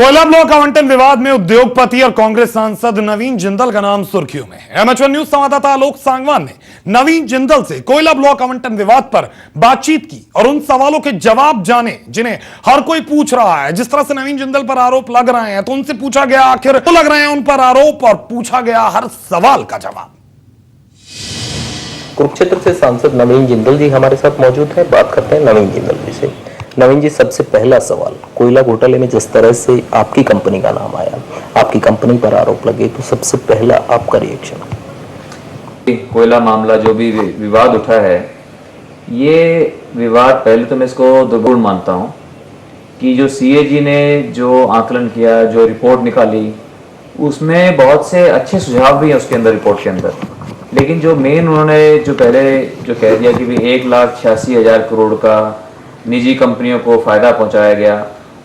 कोयला ब्लॉक आवंटन विवाद में उद्योगपति और कांग्रेस सांसद नवीन जिंदल का नाम सुर्खियों में है। एमएच1 न्यूज संवाददाता आलोक सांगवान ने नवीन जिंदल से कोयला ब्लॉक आवंटन विवाद पर बातचीत की और उन सवालों के जवाब जाने जिन्हें हर कोई पूछ रहा है। जिस तरह से नवीन जिंदल पर आरोप लग रहे हैं तो उनसे पूछा गया आखिर तो लग रहे हैं उन पर आरोप और पूछा गया हर सवाल का जवाब। कुरुक्षेत्र से सांसद नवीन जिंदल जी हमारे साथ मौजूद हैं। बात करते हैं नवीन जिंदल जी से। नवीन जी, सबसे पहला सवाल, कोयला घोटाले में जिस तरह से आपकी कंपनी का नाम आया, आपकी कंपनी पर आरोप लगे, तो सबसे पहला आपका रिएक्शन? कोयला मामला जो भी विवाद उठा है, ये विवाद पहले तो मैं इसको दुर्गुण मानता हूँ कि जो सीएजी ने जो आकलन किया, जो रिपोर्ट निकाली, उसमें बहुत से अच्छे सुझाव भी हैं उसके अंदर, रिपोर्ट के अंदर। लेकिन जो मेन उन्होंने जो पहले जो कह दिया कि भाई 1,86,000 करोड़ का निजी कंपनियों को फायदा पहुंचाया गया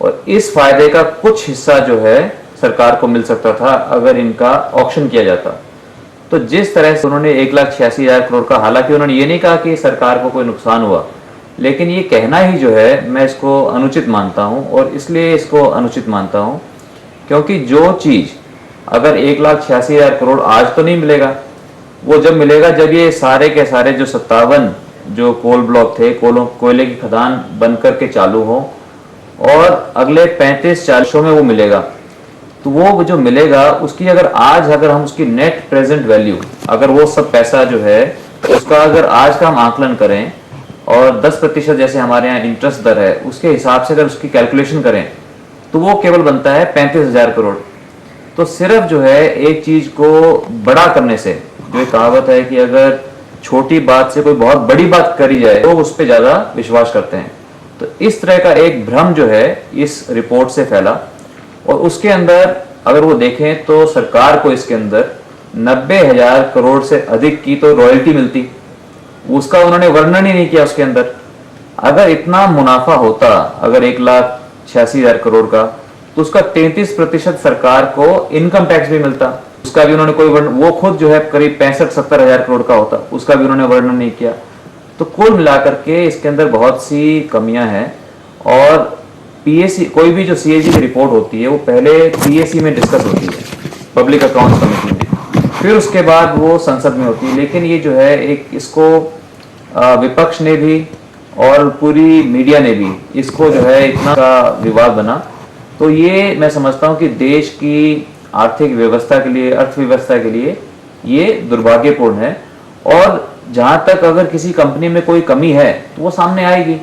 और इस फायदे का कुछ हिस्सा जो है सरकार को मिल सकता था अगर इनका ऑक्शन किया जाता। तो जिस तरह से उन्होंने 1,86,000 करोड़ का, हालांकि उन्होंने ये नहीं कहा कि सरकार को कोई नुकसान हुआ, लेकिन ये कहना ही जो है मैं इसको अनुचित मानता हूँ। और इसलिए इसको अनुचित मानता हूँ क्योंकि जो चीज़ अगर 1,86,000 करोड़ आज तो नहीं मिलेगा, वो जब मिलेगा जब ये सारे के सारे जो 57 जो कोल ब्लॉक थे, कोयले की खदान बंद करके चालू हो और अगले 35-40 में वो मिलेगा। तो वो जो मिलेगा उसकी अगर हम उसकी नेट प्रेजेंट वैल्यू, अगर वो सब पैसा जो है उसका अगर आज का हम आकलन करें और 10% जैसे हमारे यहाँ इंटरेस्ट दर है, उसके हिसाब से अगर उसकी कैलकुलेशन करें तो वो केवल बनता है 35,000 करोड़। तो सिर्फ जो है एक चीज को बड़ा करने से, जो एक कहावत है कि अगर छोटी बात से कोई बहुत बड़ी बात करी जाए तो उस पर ज्यादा विश्वास करते हैं। तो इस तरह का एक भ्रम जो है इस रिपोर्ट से फैला और उसके अंदर अगर वो देखें तो सरकार को इसके अंदर 90,000 करोड़ से अधिक की तो रॉयल्टी मिलती, उसका उन्होंने वर्णन ही नहीं किया उसके अंदर। अगर इतना मुनाफा होता, अगर 1,86,000 करोड़ का, तो उसका 33% सरकार को इनकम टैक्स भी मिलता, उसका भी उन्होंने कोई वर्णन, वो खुद जो है करीब 65-70,000 करोड़ का होता, उसका भी उन्होंने वर्णन नहीं किया। तो कुल मिलाकर के इसके अंदर बहुत सी कमियां हैं। और पीएसी, कोई भी जो सीएजी की रिपोर्ट होती है वो पहले पीएसी में डिस्कस होती है, पब्लिक अकाउंट्स कमेटी में, फिर उसके बाद वो संसद में होती है। लेकिन ये जो है एक इसको विपक्ष ने भी और पूरी मीडिया ने भी इसको जो है इतना का विवाद बना। तो ये मैं समझता हूँ कि देश की आर्थिक व्यवस्था के लिए, अर्थव्यवस्था के लिए ये दुर्भाग्यपूर्ण है। और जहां तक अगर किसी कंपनी में कोई कमी है तो वो सामने आएगी।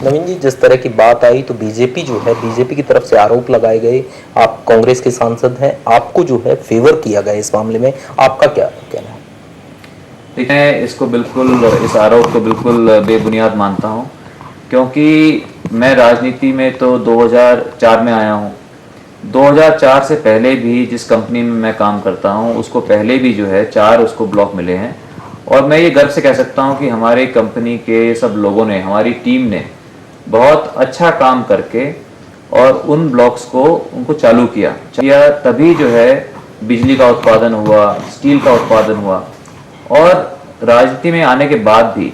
नवीन जी, जिस तरह की बात आई तो बीजेपी जो है, बीजेपी की तरफ से आरोप लगाए गए, आप कांग्रेस के सांसद हैं, आपको जो है फेवर किया गया इस मामले में, आपका क्या कहना है? मैं इसको बिल्कुल, इस आरोप को बिल्कुल बेबुनियाद मानता हूँ क्योंकि मैं राजनीति में तो 2004 में आया हूँ। 2004 से पहले भी जिस कंपनी में मैं काम करता हूं उसको पहले भी जो है 4 उसको ब्लॉक मिले हैं। और मैं ये गर्व से कह सकता हूं कि हमारे कंपनी के सब लोगों ने, हमारी टीम ने बहुत अच्छा काम करके और उन ब्लॉक्स को उनको चालू किया, तभी जो है बिजली का उत्पादन हुआ, स्टील का उत्पादन हुआ। और राजनीति में आने के बाद भी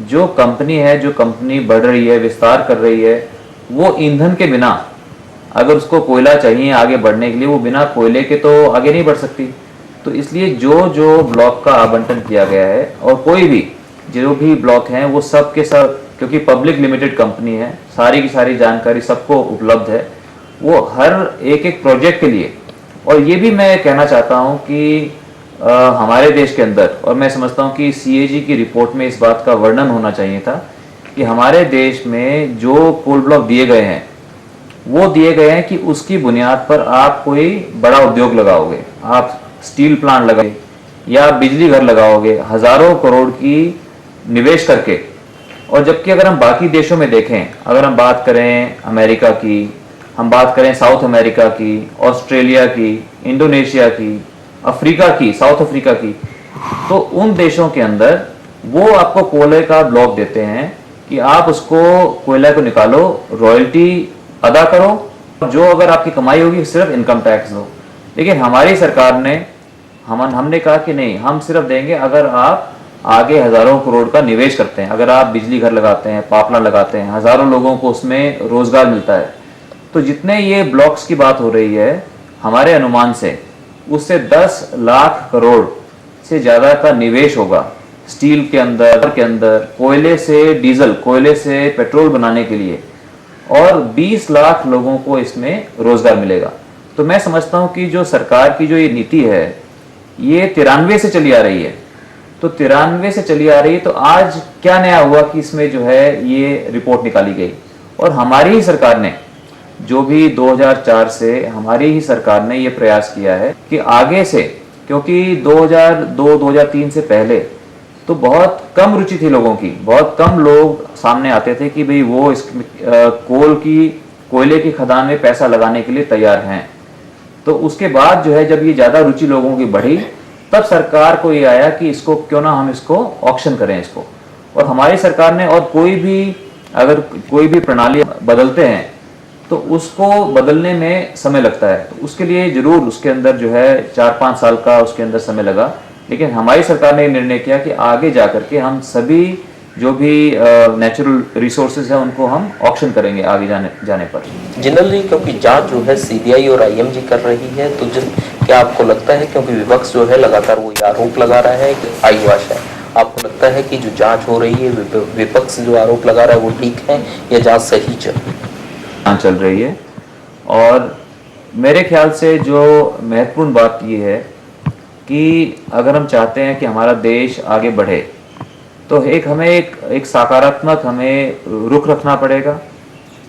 जो कंपनी है, जो कंपनी बढ़ रही है, विस्तार कर रही है, वो ईंधन के बिना, अगर उसको कोयला चाहिए आगे बढ़ने के लिए, वो बिना कोयले के तो आगे नहीं बढ़ सकती। तो इसलिए जो ब्लॉक का आवंटन किया गया है और कोई भी जो भी ब्लॉक हैं वो सब के सब, क्योंकि पब्लिक लिमिटेड कंपनी है, सारी की सारी जानकारी सबको उपलब्ध है, वो हर एक प्रोजेक्ट के लिए। और ये भी मैं कहना चाहता हूँ कि हमारे देश के अंदर, और मैं समझता हूँ कि सीएजी की रिपोर्ट में इस बात का वर्णन होना चाहिए था कि हमारे देश में जो कोल ब्लॉक दिए गए हैं वो दिए गए हैं कि उसकी बुनियाद पर आप कोई बड़ा उद्योग लगाओगे, आप स्टील प्लांट लगाओगे या बिजली घर लगाओगे, हजारों करोड़ की निवेश करके। और जबकि अगर हम बाकी देशों में देखें, अगर हम बात करें अमेरिका की, हम बात करें साउथ अमेरिका की, ऑस्ट्रेलिया की, इंडोनेशिया की, अफ्रीका की, साउथ अफ्रीका की, तो उन देशों के अंदर वो आपको कोयले का ब्लॉक देते हैं कि आप उसको, कोयला को निकालो, रॉयल्टी अदा करो, जो अगर आपकी कमाई होगी सिर्फ इनकम टैक्स दो। लेकिन हमारी सरकार ने, हमने कहा कि नहीं, हम सिर्फ देंगे अगर आप आगे हजारों करोड़ का निवेश करते हैं, अगर आप बिजली घर लगाते हैं, पाइपलाइन लगाते हैं, हजारों लोगों को उसमें रोजगार मिलता है, तो जितने ये ब्लॉक्स की बात हो रही है, हमारे अनुमान से उससे 10 लाख करोड़ से ज़्यादा का निवेश होगा स्टील के अंदर कोयले से डीजल, कोयले से पेट्रोल बनाने के लिए, और 20 लाख लोगों को इसमें रोजगार मिलेगा। तो मैं समझता हूं कि जो सरकार की जो ये नीति है ये 93 से चली आ रही है। तो 93 से चली आ रही है, तो आज क्या नया हुआ कि इसमें जो है ये रिपोर्ट निकाली गई। और हमारी ही सरकार ने, जो भी 2004 से हमारी ही सरकार ने ये प्रयास किया है कि आगे से, क्योंकि 2002-2003 से पहले तो बहुत कम रुचि थी लोगों की, बहुत कम लोग सामने आते थे कि भाई वो इस कोयले की खदान में पैसा लगाने के लिए तैयार हैं। तो उसके बाद जो है जब ये ज़्यादा रुचि लोगों की बढ़ी, तब सरकार को ये आया कि इसको क्यों ना हम इसको ऑक्शन करें इसको। और हमारी सरकार ने, और अगर कोई भी प्रणाली बदलते हैं तो उसको बदलने में समय लगता है, तो उसके लिए जरूर उसके अंदर जो है 4-5 साल का उसके अंदर समय लगा। लेकिन हमारी सरकार ने निर्णय किया कि आगे जाकर के हम सभी जो भी नेचुरल रिसोर्सेज है उनको हम ऑक्शन करेंगे आगे जाने पर। जिंदल जी, क्योंकि जांच जो है सीबीआई और आईएमजी कर रही है, तो क्या आपको लगता है, क्योंकि विपक्ष जो है लगातार वो आरोप लगा रहा है कि आईवाश है, आपको लगता है कि जो जांच हो रही है विपक्ष जो आरोप लगा रहा है वो ठीक है या जांच सही चल रही है? और मेरे ख्याल से जो महत्वपूर्ण बात ये है कि अगर हम चाहते हैं कि हमारा देश आगे बढ़े तो हमें एक सकारात्मक रुख रखना पड़ेगा।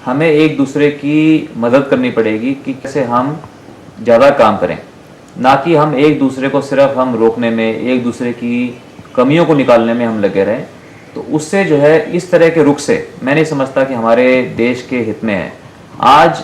हमें एक दूसरे की मदद करनी पड़ेगी कि कैसे हम ज़्यादा काम करें, ना कि हम एक दूसरे को सिर्फ हम रोकने में, एक दूसरे की कमियों को निकालने में हम लगे रहें। तो उससे जो है इस तरह के रुख से मैं नहीं समझता कि हमारे देश के हित में है। आज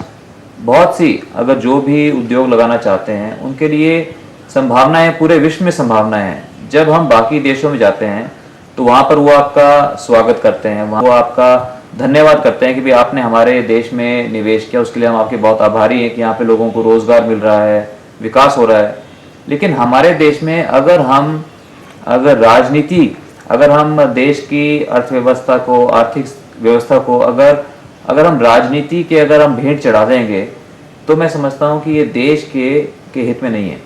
बहुत सी, अगर जो भी उद्योग लगाना चाहते हैं उनके लिए संभावनाएं, पूरे विश्व में संभावनाएं हैं। जब हम बाकी देशों में जाते हैं तो वहाँ पर वो आपका स्वागत करते हैं, वहाँ वो आपका धन्यवाद करते हैं कि भाई आपने हमारे देश में निवेश किया, उसके लिए हम आपके बहुत आभारी हैं कि यहाँ पे लोगों को रोजगार मिल रहा है, विकास हो रहा है। लेकिन हमारे देश में अगर हम देश की अर्थव्यवस्था को, आर्थिक व्यवस्था को अगर हम राजनीति के हम भेंट चढ़ा देंगे तो मैं समझता हूँ कि ये देश के हित में नहीं है।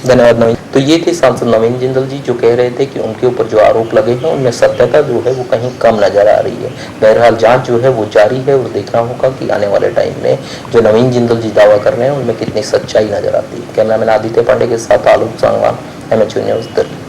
धन्यवाद नवीन। तो ये थे सांसद नवीन जिंदल जी, जो कह रहे थे कि उनके ऊपर जो आरोप लगे हैं उनमें सत्यता जो है वो कहीं कम नजर आ रही है। बहरहाल जांच जो है वो जारी है और देखना होगा कि आने वाले टाइम में जो नवीन जिंदल जी दावा कर रहे हैं उनमें कितनी सच्चाई नजर आती है। कैमरामैन आदित्य पांडे के साथ आलोक सांगवान, MH न्यूज़ दिल्ली।